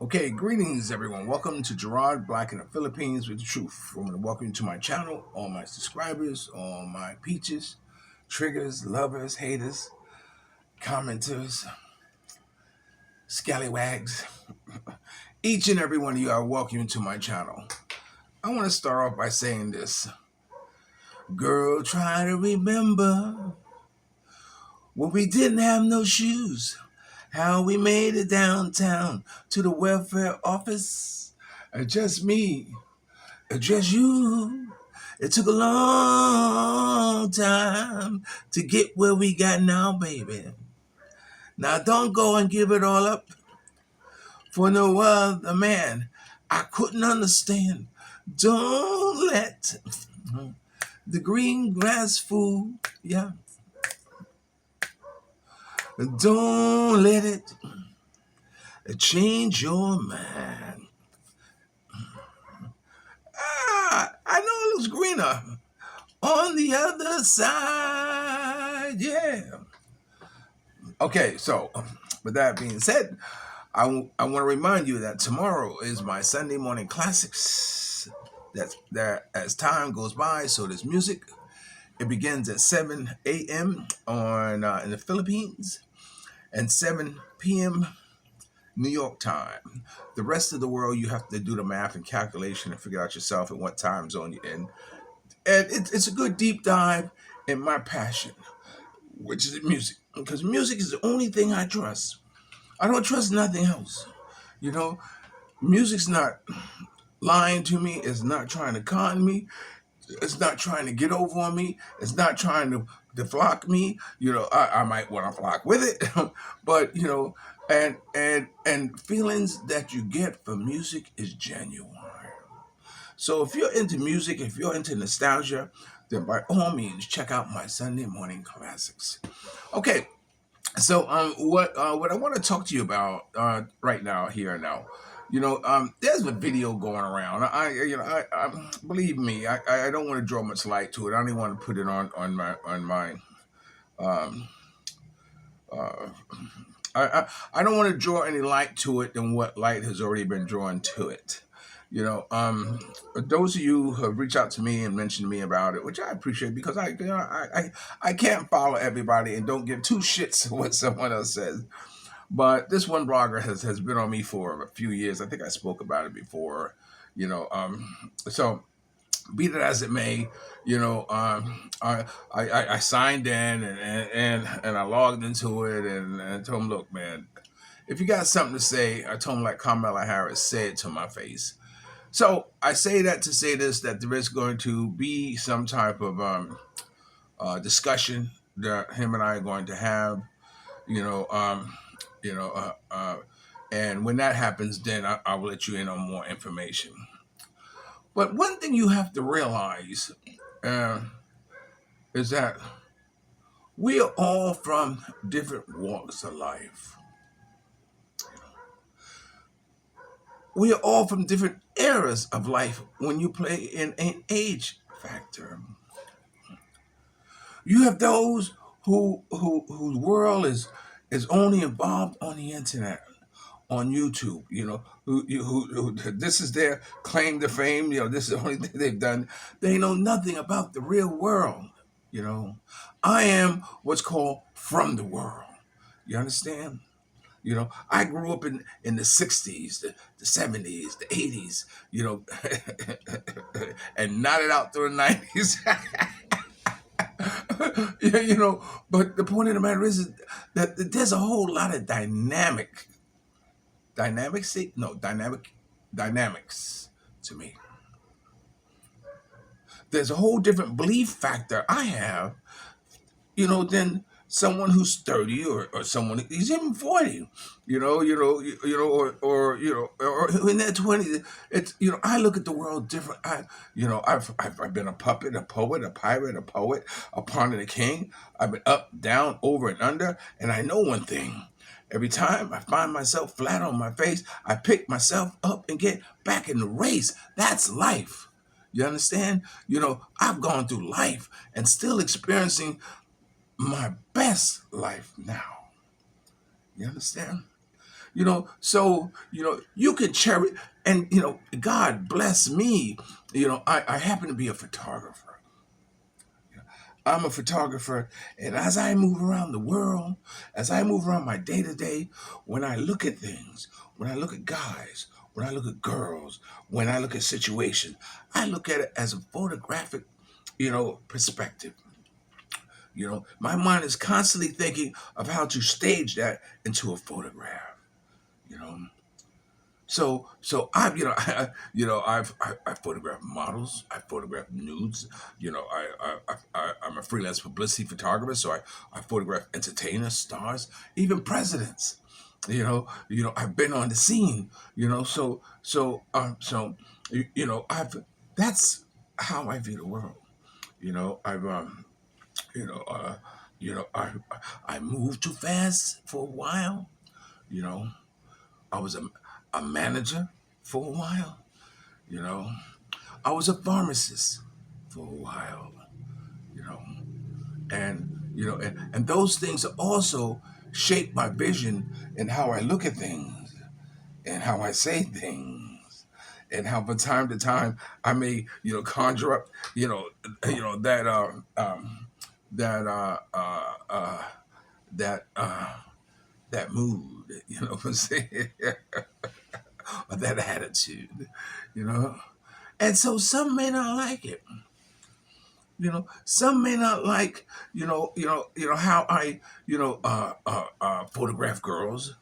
Okay, greetings everyone. Welcome to Gerard, Black in the Philippines with the Truth. I want to welcome you to my channel, all my subscribers, all my peaches, triggers, lovers, haters, commenters, scallywags. Each and every one of you are welcome to my channel. I want to start off by saying this. Girl, try to remember when we didn't have no shoes. How we made it downtown to the welfare office. Just me. Just you. It took a long time to get where we got now, baby. Now don't go and give it all up for no other man. I couldn't understand. Don't let the green grass fool, yeah. Don't let it change your mind. I know it looks greener on the other side, yeah. Okay, so with that being said, I want to remind you that tomorrow is my Sunday morning classics. That's there as time goes by, so there's music. It begins at 7 a.m. on in the Philippines and 7 p.m. New York time. The rest of the world, you have to do the math and calculation and figure out yourself at what time zone you're in. And it's a good deep dive in my passion, which is music. Because music is the only thing I trust. I don't trust nothing else. You know, music's not lying to me. It's not trying to con me. It's not trying to get over on me. It's not trying to flock me. You know, I might want to flock with it, but you know, and feelings that you get from music is genuine. So if you're into music, if you're into nostalgia, then by all means check out my Sunday morning classics. Okay, so what I want to talk to you about right now here and now, there's a video going around. I believe me, I don't want to draw much light to it. I don't even want to put it on my um, uh, I don't want to draw any light to it than what light has already been drawn to it. Those of you who have reached out to me and mentioned to me about it, which I appreciate because I can't follow everybody and don't give two shits what someone else says. But this one blogger has been on me for a few years. I think I spoke about it before. So be that as it may, I signed in and I logged into it and told him, look, man, if you got something to say, I told him like Kamala Harris said to my face. So I say that to say this, that there is going to be some type of discussion that him and I are going to have, you know, um, you know, uh, uh, and when that happens, then I will let you in on more information. But one thing you have to realize uh, is that we are all from different walks of life. We are all from different eras of life when you play in an age factor. You have those whose world is only involved on the internet, on YouTube. Who this is their claim to fame. This is the only thing they've done. They know nothing about the real world. I am what's called from the world. You understand? I grew up in the 60s, the 70s, the 80s, and nodded out through the 90s. Yeah, but the point of the matter is that there's a whole lot of dynamics to me. There's a whole different belief factor I have, than someone who's 30 or someone who's even 40, or in their 20s. It's, I look at the world different. I've been a puppet, a poet, a pirate, a poet, a pawn and a king. I've been up, down, over and under. And I know one thing. Every time I find myself flat on my face, I pick myself up and get back in the race. That's life. You understand? I've gone through life and still experiencing my best life now. You understand? So you can cherish, and God bless me. I happen to be a photographer. I'm a photographer, and as I move around the world, as I move around my day to day, when I look at things, when I look at guys, when I look at girls, when I look at situations, I look at it as a photographic, perspective. My mind is constantly thinking of how to stage that into a photograph. You know, so I've I photograph models, I photograph nudes. I'm a freelance publicity photographer, so I photograph entertainers, stars, even presidents. I've been on the scene. I've that's how I view the world. I've you know uh you know I moved too fast for a while. You know, I was a manager for a while. You know, I was a pharmacist for a while. You know, and those things also shape my vision and how I look at things and how I say things and how from time to time I may conjure up that that that that mood, what I'm saying, or that attitude, you know. And so some may not like it. Some may not like, how I, photograph girls.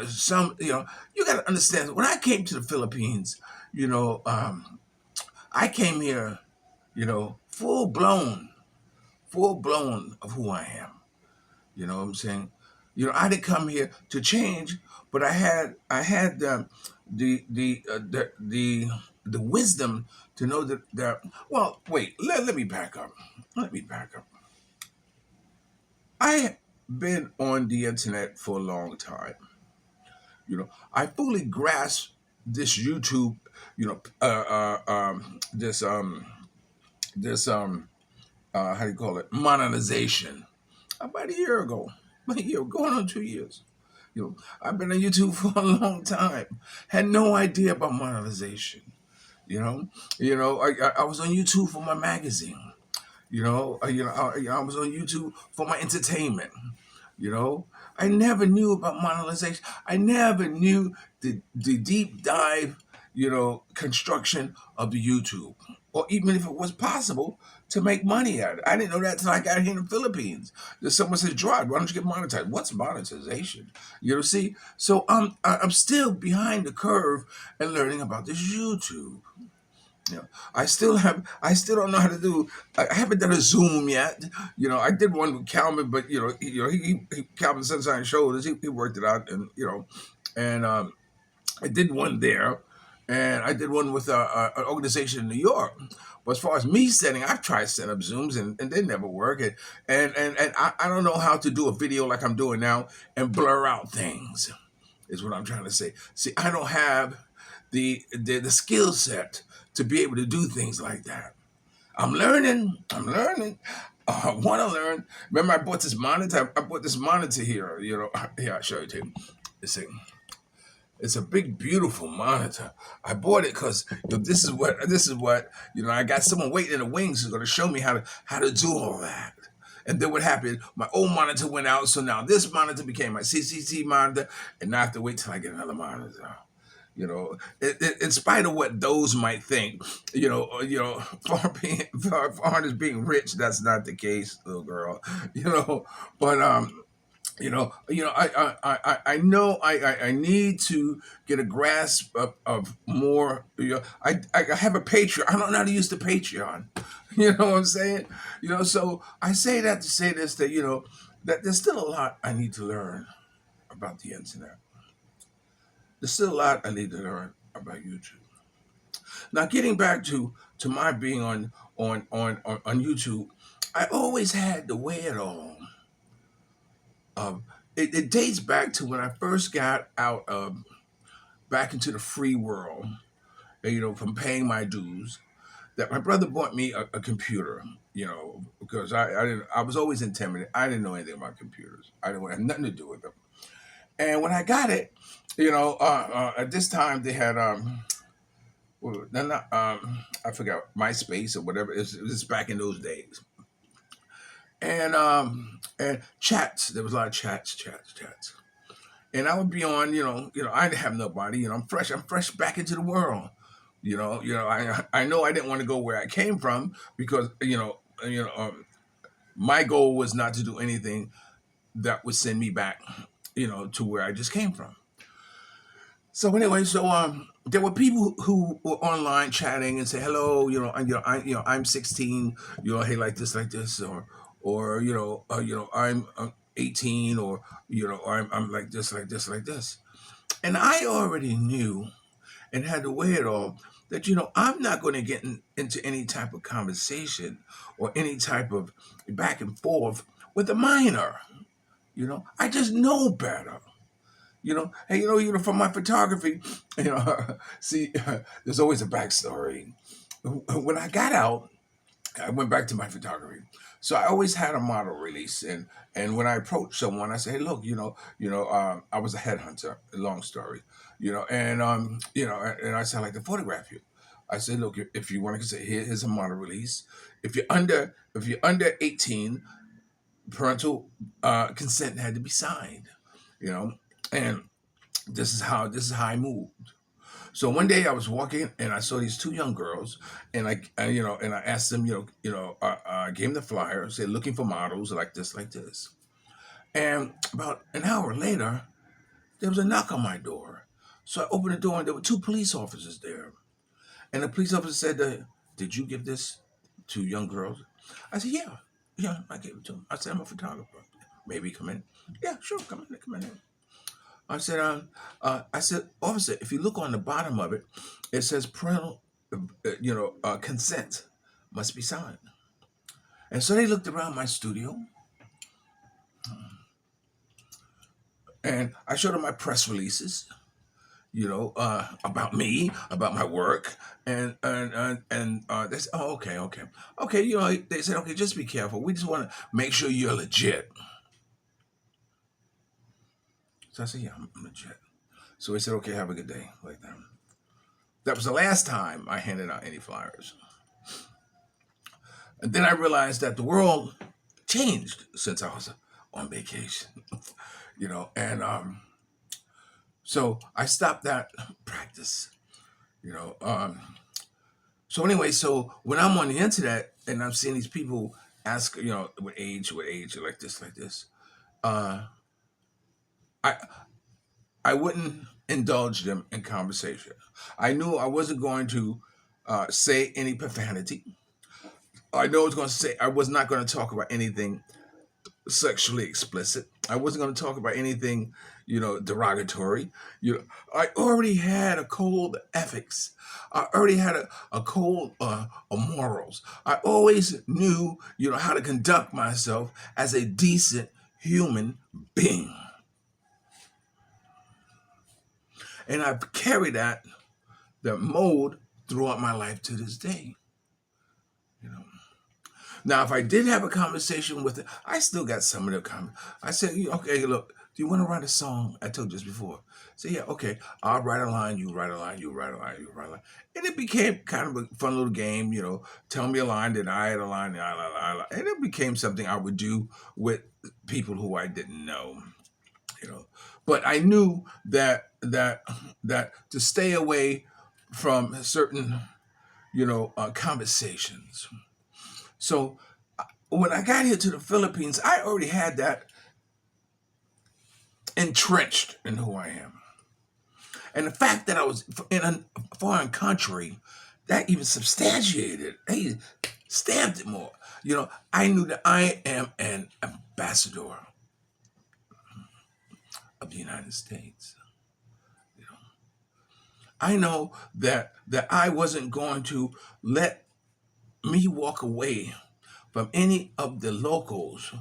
Some, you got to understand. When I came to the Philippines, I came here, full blown of who I am. You know what I'm saying? I didn't come here to change, but I had the wisdom to know that. Well, wait. Let me back up. Let me back up. I been on the internet for a long time. I fully grasp this YouTube. This how do you call it, monetization about a year ago. About a year, going on 2 years. I've been on YouTube for a long time. Had no idea about monetization. You know, I was on YouTube for my magazine. I was on YouTube for my entertainment. You know, I never knew about monetization. I never knew the deep dive, construction of the YouTube, or even if it was possible to make money at it. I didn't know that until I got here in the Philippines. There's someone says, Gerard, why don't you get monetized? What's monetization? See, so I'm still behind the curve and learning about this YouTube. I still don't know how to do. I haven't done a Zoom yet. I did one with Calvin, but Calvin Sunshine Shoulders. He worked it out, and I did one there, and I did one with an organization in New York. But as far as me setting, I've tried setting up Zooms, and they never work. And I don't know how to do a video like I'm doing now and blur out things. Is what I'm trying to say. See, I don't have the skill set to be able to do things like that. I'm learning. I'm learning. I want to learn. Remember, I bought this monitor. I bought this monitor here. Here, I'll show it to you. It's a big, beautiful monitor. I bought it because this is what I got someone waiting in the wings who's going to show me how to do all that. And then what happened? My old monitor went out, so now this monitor became my CCT monitor, and now I have to wait till I get another monitor. In spite of what those might think, foreign as being rich, that's not the case, little girl. But I know I need to get a grasp of more. I have a Patreon. I don't know how to use the Patreon. You know what I'm saying? So I say that to say this, that there's still a lot I need to learn about the internet. There's still a lot I need to learn about YouTube. Now, getting back to my being on YouTube, I always had the way it all. It dates back to when I first got out of back into the free world, from paying my dues. That my brother bought me a computer, because I was always intimidated. I didn't know anything about computers. I didn't have nothing to do with them. And when I got it, at this time they had well, no, not, I forgot MySpace or whatever. It was back in those days, and chats. There was a lot of chats. And I would be on, I didn't have nobody. I'm fresh back into the world. I know I didn't want to go where I came from because my goal was not to do anything that would send me back, to where I just came from. So anyway, there were people who were online chatting and say hello, I'm 16, hey, like this, or I'm 18, or I'm like this, like this, like this, and I already knew and had to weigh it all that I'm not going to get into any type of conversation or any type of back and forth with a minor. I just know better. Hey, from my photography, see, there's always a backstory. When I got out, I went back to my photography. So I always had a model release, and when I approached someone, I said, "Hey, look, I was a headhunter. Long story, and I said, I'd like to photograph you." I said, "Look, if you want to say, here's a model release. If you're under 18, parental consent had to be signed, and this is how I moved." So one day I was walking and I saw these two young girls, and I asked them, I gave them the flyer, said looking for models like this, like this. And about an hour later, there was a knock on my door. So I opened the door and there were two police officers there. And the police officer said, "Did you give this to young girls?" I said, "Yeah, yeah, I gave it to them." I said, "I'm a photographer. Maybe come in." "Yeah, sure, come in." I said, "Officer, if you look on the bottom of it, it says parental, consent must be signed." And so they looked around my studio, and I showed them my press releases, about me, about my work, and they said, "Oh, okay, okay, okay." They said, "Okay, just be careful. We just want to make sure you're legit." So I said, "Yeah, I'm legit." So he said, "Okay, have a good day," like that. That was the last time I handed out any flyers. And then I realized that the world changed since I was on vacation, and so I stopped that practice, you know. So anyway, so when I'm on the internet and I'm seeing these people ask, what age, like this, uh, I I wouldn't indulge them in conversation. I knew I wasn't going to say any profanity. I know I was going to say I was not going to talk about anything sexually explicit. I wasn't going to talk about anything, derogatory. I already had a code of ethics. I already had a code of morals. I always knew, how to conduct myself as a decent human being, and I've carried that mode throughout my life to this day. You know. Now, if I did have a conversation with it, I still got some of the comment. I said, "Okay, look, do you want to write a song?" I told you this before. So yeah, okay, I'll write a line, you write a line, you write a line, you write a line. And it became kind of a fun little game, tell me a line, then I had a line, and it became something I would do with people who I didn't know, you know. But I knew that to stay away from certain, conversations. So when I got here to the Philippines, I already had that entrenched in who I am. And the fact that I was in a foreign country, that even substantiated, hey, stamped it more. I knew that I am an ambassador of the United States. You know, I know that I wasn't going to let me walk away from any of the locals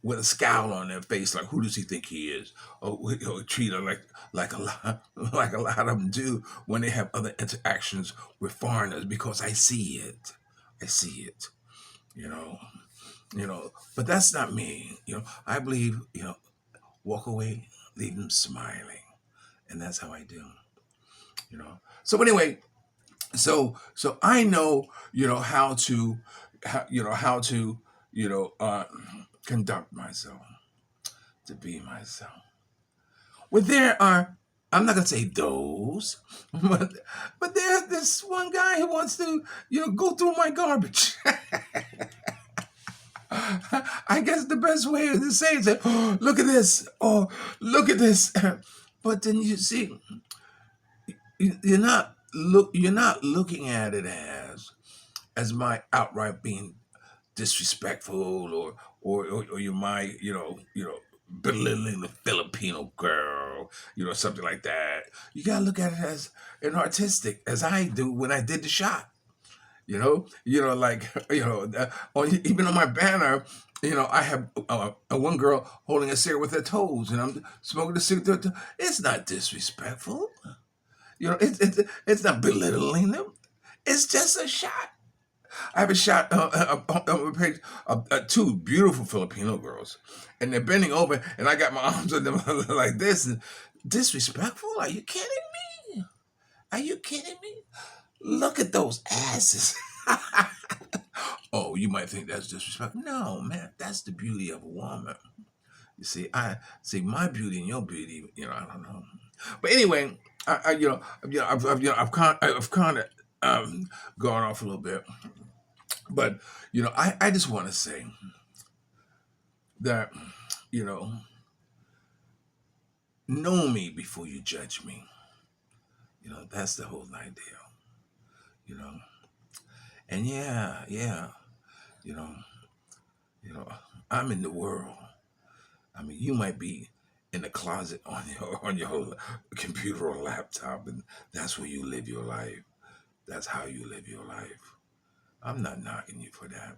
with a scowl on their face, like, who does he think he is? Or treat her like a lot like a lot of them do when they have other interactions with foreigners, because I see it. I see it. You know, But that's not me. I believe, walk away leave them smiling. And that's how I do, you know. So anyway, so I know, how to, how to, conduct myself, to be myself. Well, there are, I'm not gonna say those, but there's this one guy who wants to, go through my garbage. I guess the best way to say it is, oh, look at this, oh, look at this. But then you see, you're not looking at it as my outright being disrespectful, or you might, belittling the Filipino girl, something like that. You gotta look at it as an artistic, as I do when I did the shot. Like, even on my banner, I have a one girl holding a cigarette with her toes, and I'm smoking the cigarette. It's not disrespectful. It's not belittling them. It's just a shot. I have a shot on my page of two beautiful Filipino girls, and they're bending over, and I got my arms on them like this. And disrespectful? Are you kidding me? Are you kidding me? Look at those asses. Oh, you might think that's disrespectful. No, man, that's the beauty of a woman. You see, I see my beauty and your beauty. I don't know, but anyway, I've kind of gone off a little bit, but I just want to say that know me before you judge me. That's the whole idea. And yeah, you know, I'm in the world. I mean, you might be in the closet on your computer or laptop, and that's where you live your life. That's how you live your life. I'm not knocking you for that.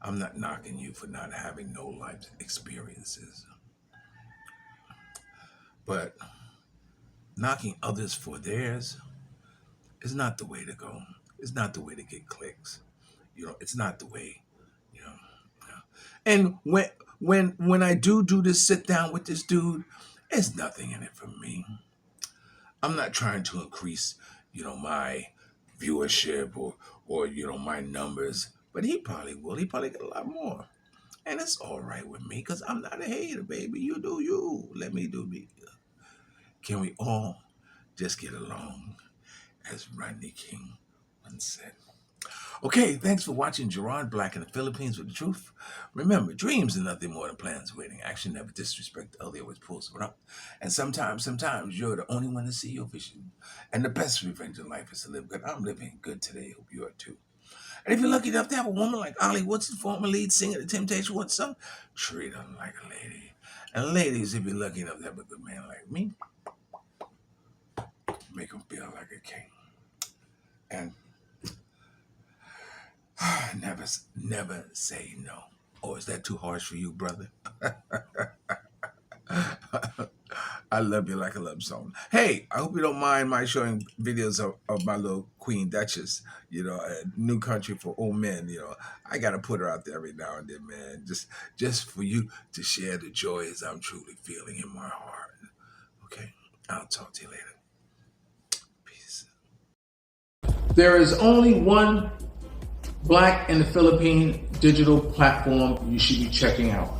I'm not knocking you for not having no life experiences. But knocking others for theirs is not the way to go. It's not the way to get clicks. It's not the way. You know. And when I do this sit down with this dude, there's nothing in it for me. I'm not trying to increase, my viewership or my numbers, but he probably will. He probably get a lot more, and it's all right with me because I'm not a hater, baby. You do you. Let me do me. Can we all just get along, as Rodney King once said? Okay, thanks for watching Gerard Black in the Philippines with the truth. Remember, dreams are nothing more than plans waiting. Action never disrespect the other, always pulls someone up. And sometimes you're the only one to see your vision. And the best revenge in life is to live good. I'm living good today. Hope you are too. And if you're lucky enough to have a woman like Ollie Woodson, former lead singer of the Temptation What's Up, treat her like a lady. And ladies, if you're lucky enough to have a good man like me, make him feel like a king. And never say no. Or is that too harsh for you, brother? I love you like a love song. Hey, I hope you don't mind my showing videos of my little Queen Duchess, a new country for old men. I got to put her out there every now and then, man. Just for you to share the joy as I'm truly feeling in my heart. Okay, I'll talk to you later. Peace. There is only one Black in the Philippine digital platform you should be checking out,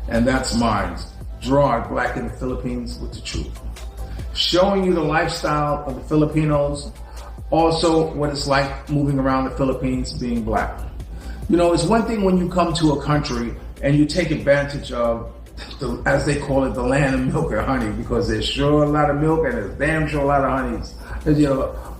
and that's mine, Gerard Black in the Philippines with the truth. Showing you the lifestyle of the Filipinos, also what it's like moving around the Philippines being Black. It's one thing when you come to a country and you take advantage of, as they call it, the land of milk and honey, because there's sure a lot of milk and there's damn sure a lot of honeys.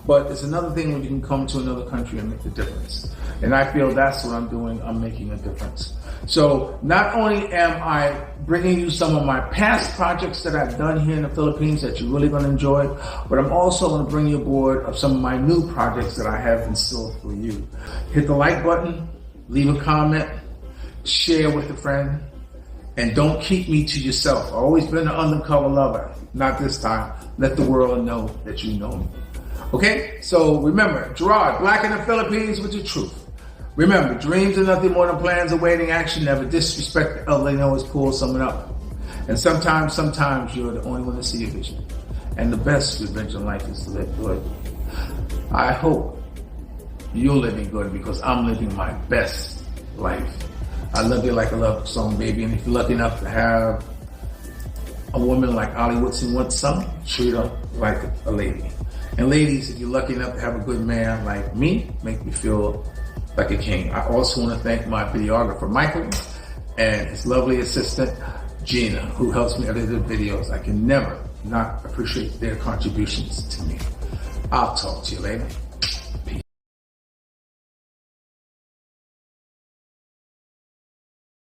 But it's another thing when you can come to another country and make a difference. And I feel that's what I'm doing. I'm making a difference. So not only am I bringing you some of my past projects that I've done here in the Philippines that you're really going to enjoy, but I'm also going to bring you aboard of some of my new projects that I have in store for you. Hit the like button, leave a comment, share with a friend, and don't keep me to yourself. I've always been an undercover lover. Not this time. Let the world know that you know me. Okay, so remember, Gerard, Black in the Philippines with the truth. Remember, dreams are nothing more than plans awaiting action. Never disrespect the elder, they always pull someone up. And sometimes you're the only one to see your vision. And the best revenge in life is to live good. I hope you're living good because I'm living my best life. I love you like a love song, baby. And if you're lucky enough to have a woman like Ollie Woodson wants some, treat her like a lady. And ladies, if you're lucky enough to have a good man like me, make me feel like a king. I also want to thank my videographer, Michael, and his lovely assistant, Gina, who helps me edit the videos. I can never not appreciate their contributions to me. I'll talk to you later.